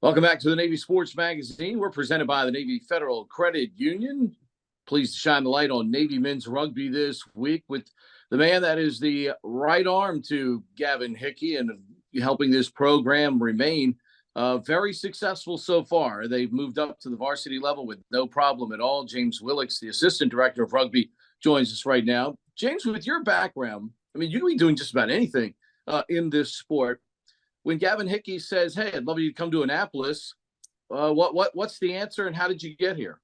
Welcome back to the Navy Sports Magazine. We're presented by the Navy Federal Credit Union. Pleased to shine the light on Navy men's rugby this week with the man that is the right arm to Gavin Hickey and helping this program remain very successful so far. They've moved up to the varsity level with no problem at all. James Willocks, the assistant director of rugby, joins us right now. James, with your background, I mean, you can be doing just about anything in this sport. When Gavin Hickey says, "Hey, I'd love you to come to Annapolis," what's the answer, and how did you get here?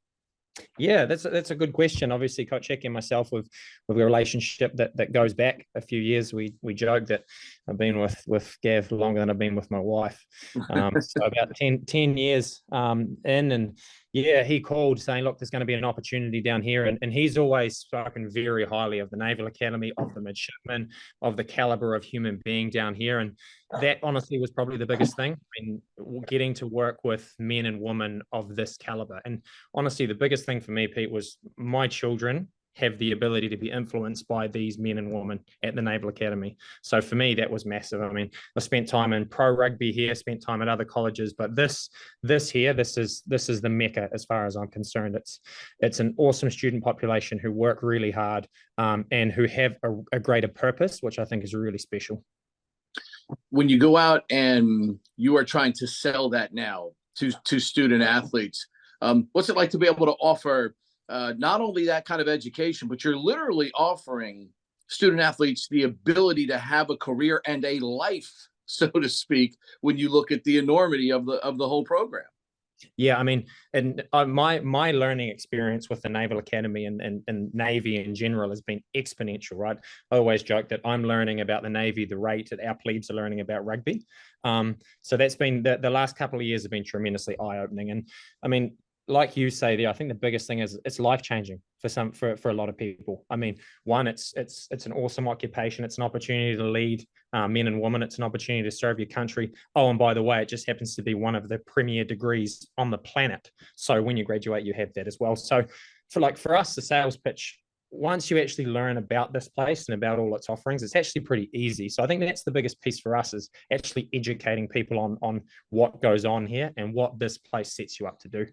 Yeah, that's a good question. Obviously, Coach Hickey and myself with a relationship that goes back a few years. We joke that I've been with Gav longer than I've been with my wife. So about 10 years in, and yeah, he called saying, "Look, there's going to be an opportunity down here," and he's always spoken very highly of the Naval Academy, of the midshipmen, of the caliber of human being down here, and that honestly was probably the biggest thing. I mean, getting to work with men and women of this caliber, and honestly, the biggest thing for me, Pete, was my children have the ability to be influenced by these men and women at the Naval Academy. So for me, that was massive. I mean, I spent time in pro rugby here, spent time at other colleges, but this is the Mecca as far as I'm concerned. It's an awesome student population who work really hard and who have a greater purpose, which I think is really special. When you go out and you are trying to sell that now to student athletes, what's it like to be able to offer not only that kind of education, but you're literally offering student athletes the ability to have a career and a life, so to speak, when you look at the enormity of the whole program? Yeah, I mean, and my learning experience with the Naval Academy and Navy in general has been exponential, right? I always joke that I'm learning about the Navy the rate that our plebes are learning about rugby. So that's been the last couple of years have been tremendously eye-opening. And I mean, like you say there, I think the biggest thing is it's life-changing for a lot of people. I mean, one, it's an awesome occupation. It's an opportunity to lead men and women. It's an opportunity to serve your country. Oh, and by the way, it just happens to be one of the premier degrees on the planet. So when you graduate, you have that as well. So for us, the sales pitch, once you actually learn about this place and about all its offerings, it's actually pretty easy. So I think that's the biggest piece for us, is actually educating people on what goes on here and what this place sets you up to do.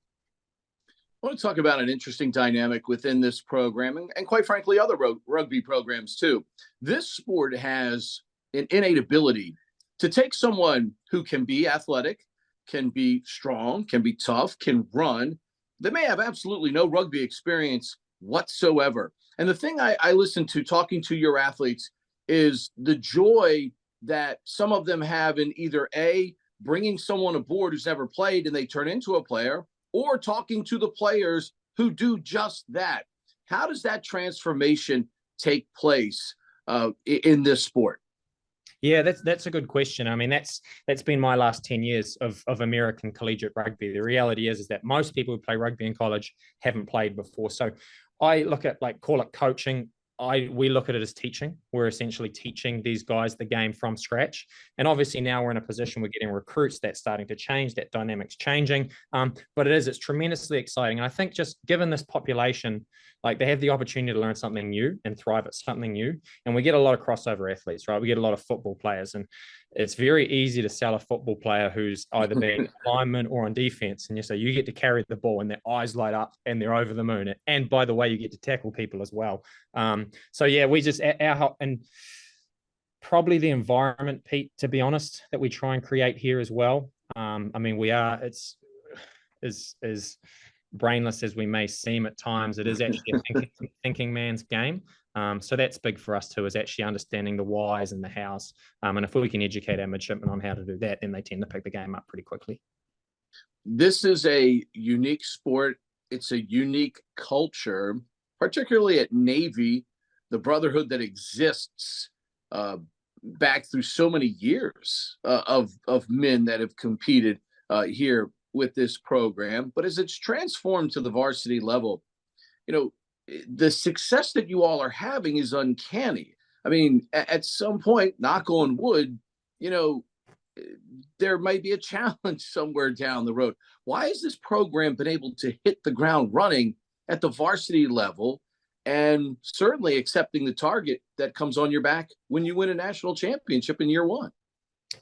I want to talk about an interesting dynamic within this program and quite frankly, other rugby programs too. This sport has an innate ability to take someone who can be athletic, can be strong, can be tough, can run. They may have absolutely no rugby experience whatsoever. And the thing I listen to talking to your athletes is the joy that some of them have in either A, bringing someone aboard who's never played and they turn into a player, or talking to the players who do just that. How does that transformation take place in this sport? Yeah, that's a good question. I mean, that's been my last 10 years of American collegiate rugby. The reality is that most people who play rugby in college haven't played before. So I look at, call it coaching. We look at it as teaching. We're essentially teaching these guys the game from scratch. And obviously now we're in a position we're getting recruits. That's starting to change. That dynamic's changing. But it's tremendously exciting. And I think just given this population, they have the opportunity to learn something new and thrive at something new. And we get a lot of crossover athletes, right? We get a lot of football players. And it's very easy to sell a football player who's either being lineman or on defense. And you get to carry the ball and their eyes light up and they're over the moon. And by the way, you get to tackle people as well. So yeah, we just, and probably the environment, Pete, to be honest, that we try and create here as well. I mean, it's as brainless as we may seem at times, it is actually a thinking man's game. So that's big for us too, is actually understanding the whys and the hows. And if we can educate our midshipmen on how to do that, then they tend to pick the game up pretty quickly. This is a unique sport. It's a unique culture, particularly at Navy, the brotherhood that exists back through so many years of men that have competed here with this program. But as it's transformed to the varsity level, the success that you all are having is uncanny. I mean, at some point, knock on wood, there might be a challenge somewhere down the road. Why has this program been able to hit the ground running at the varsity level and certainly accepting the target that comes on your back when you win a national championship in year one?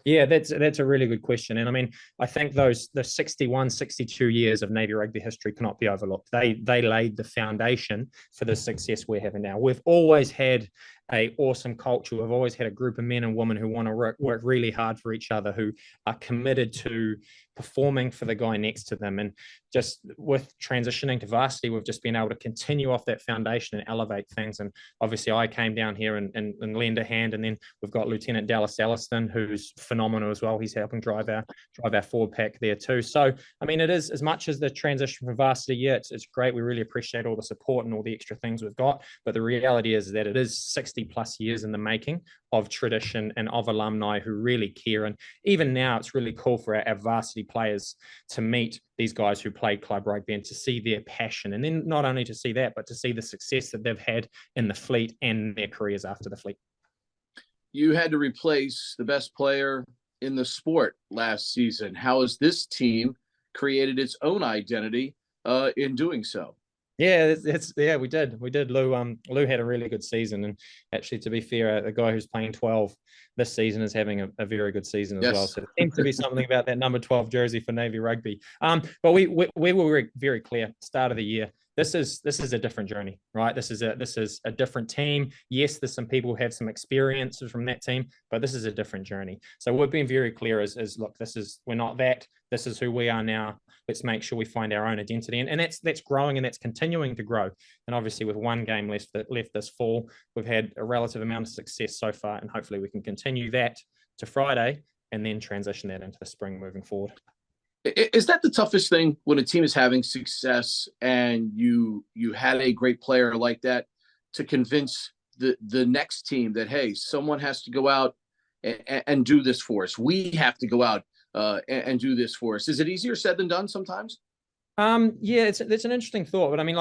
Yeah, that's a really good question. And I mean, I think the 61, 62 years of Navy rugby history cannot be overlooked. They laid the foundation for the success we're having now. We've always had a awesome culture. We've always had a group of men and women who want to work really hard for each other, who are committed to performing for the guy next to them. And just with transitioning to varsity, we've just been able to continue off that foundation and elevate things. And obviously I came down here and lend a hand. And then we've got Lieutenant Dallas Elliston, who's phenomenal as well. He's helping drive our forward pack there too. So, I mean, it is, as much as the transition from varsity, yeah, it's great. We really appreciate all the support and all the extra things we've got. But the reality is that it is 60 plus years in the making of tradition and of alumni who really care. And even now, it's really cool for our varsity players to meet these guys who played club rugby and to see their passion. And then not only to see that, but to see the success that they've had in the fleet and their careers after the fleet. You had to replace the best player in the sport last season. How has this team created its own identity in doing so? Yeah, we did. Lou had a really good season, and actually, to be fair, the guy who's playing 12 this season is having a very good season as well. So it seems to be something about that number 12 jersey for Navy rugby. But we were very clear start of the year. This is a different journey, right? This is a different team. Yes, there's some people who have some experiences from that team, but this is a different journey. So we've been very clear as look, we're not that. This is who we are now. Let's make sure we find our own identity. And that's growing and that's continuing to grow. And obviously with one game left this fall, we've had a relative amount of success so far. And hopefully we can continue that to Friday and then transition that into the spring moving forward. Is that the toughest thing when a team is having success and you had a great player like that, to convince the next team that, hey, someone has to go out and do this for us. We have to go out and do this for us. Is it easier said than done sometimes? Yeah, it's an interesting thought, but I mean,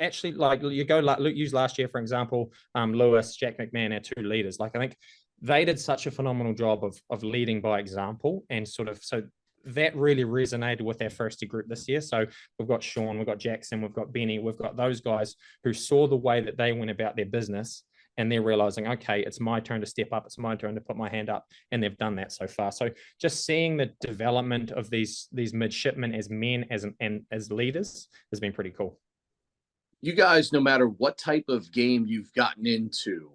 actually, use last year, for example, Lewis, Jack McMahon, our two leaders. I think they did such a phenomenal job of leading by example, and so that really resonated with our firsty group this year. So we've got Sean, we've got Jackson, we've got Benny, we've got those guys who saw the way that they went about their business, and they're realizing, okay, it's my turn to step up. It's my turn to put my hand up. And they've done that so far. So just seeing the development of these midshipmen as men, as leaders, has been pretty cool. You guys, no matter what type of game you've gotten into,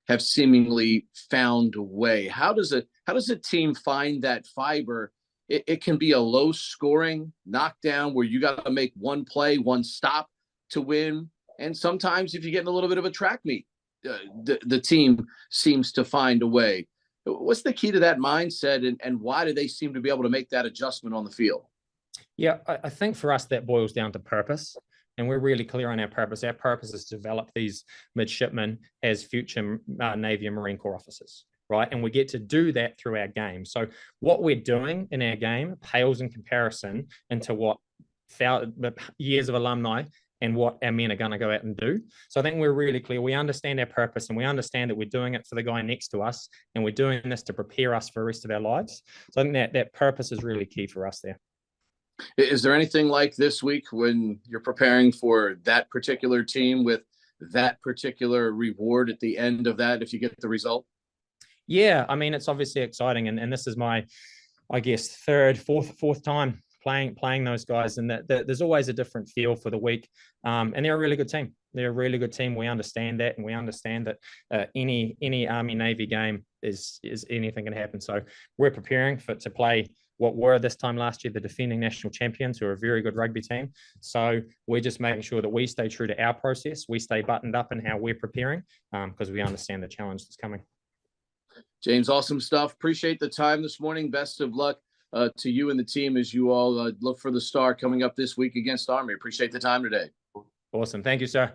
have seemingly found a way. How does a team find that fiber? It can be a low scoring knockdown where you got to make one play, one stop to win. And sometimes if you get in a little bit of a track meet, the team seems to find a way. What's the key to that mindset, and why do they seem to be able to make that adjustment on the field? Yeah, I think for us that boils down to purpose. And we're really clear on our purpose. Our purpose is to develop these midshipmen as future Navy and Marine Corps officers, right? And we get to do that through our game. So what we're doing in our game pales in comparison into what years of alumni and what our men are going to go out and do. So I think we're really clear. We understand our purpose, and we understand that we're doing it for the guy next to us, and we're doing this to prepare us for the rest of our lives. So I think that purpose is really key for us there. Is there anything like this week when you're preparing for that particular team with that particular reward at the end of that if you get the result? Yeah, I mean, it's obviously exciting, and this is my, I guess, fourth time playing those guys, and that there's always a different feel for the week. And they're a really good team. They're a really good team. We understand that, and we understand that any Army Navy game is anything can happen. So we're preparing to play what were this time last year the defending national champions, who are a very good rugby team. So we're just making sure that we stay true to our process. We stay buttoned up in how we're preparing, because we understand the challenge that's coming. James, awesome stuff. Appreciate the time this morning. Best of luck to you and the team as you all look for the Star coming up this week against Army. Appreciate the time today. Awesome. Thank you, sir.